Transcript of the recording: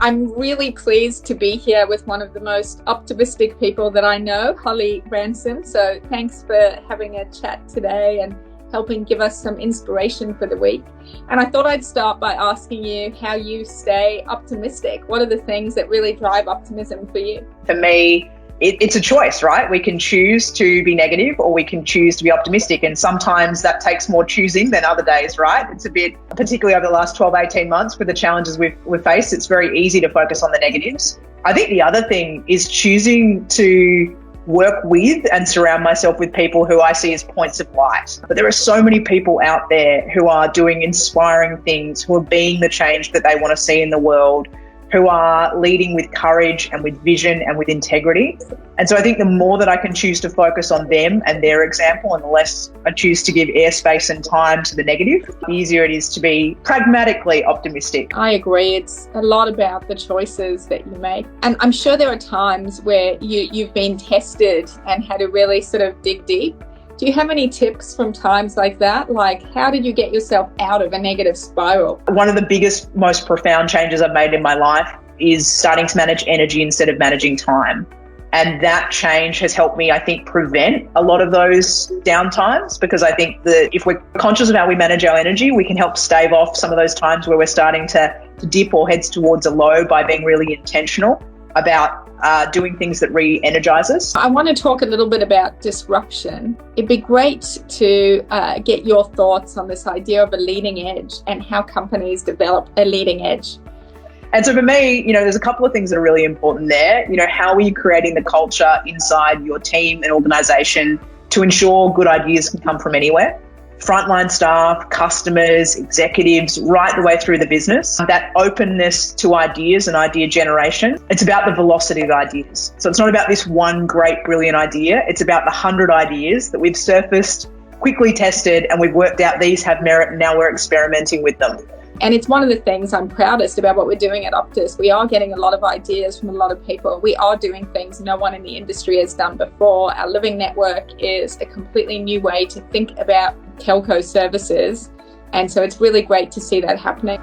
I'm really pleased to be here with one of the most optimistic people that I know, Holly Ransom. So thanks for having a chat today and helping give us some inspiration for the week. And I thought I'd start by asking you how you stay optimistic. What are the things that really drive optimism for you? For me, it's a choice, right? We can choose to be negative or we can choose to be optimistic. And sometimes that takes more choosing than other days, right? It's a bit, particularly over the last 12, 18 months with the challenges we've faced, it's very easy to focus on the negatives. I think the other thing is choosing to work with and surround myself with people who I see as points of light. But there are so many people out there who are doing inspiring things, who are being the change that they want to see in the world, who are leading with courage and with vision and with integrity. And so I think the more that I can choose to focus on them and their example, and the less I choose to give airspace and time to the negative, the easier it is to be pragmatically optimistic. I agree. It's a lot about the choices that you make. And I'm sure there are times where you've been tested and had to really sort of dig deep. Do you have any tips from times like that? Like, how did you get yourself out of a negative spiral? One of the biggest, most profound changes I've made in my life is starting to manage energy instead of managing time. And that change has helped me, I think, prevent a lot of those downtimes, because I think that if we're conscious of how we manage our energy, we can help stave off some of those times where we're starting to dip or heads towards a low by being really intentional about doing things that re-energize us. I want to talk a little bit about disruption. It'd be great to get your thoughts on this idea of a leading edge and how companies develop a leading edge. And so for me, there's a couple of things that are really important there. How are you creating the culture inside your team and organization to ensure good ideas can come from anywhere? Frontline staff, customers, executives, right the way through the business. That openness to ideas and idea generation. It's about the velocity of ideas. So it's not about this one great, brilliant idea. It's about the 100 ideas that we've surfaced, quickly tested, and we've worked out these have merit, and now we're experimenting with them. And it's one of the things I'm proudest about what we're doing at Optus. We are getting a lot of ideas from a lot of people. We are doing things no one in the industry has done before. Our living network is a completely new way to think about telco services. And so it's really great to see that happening.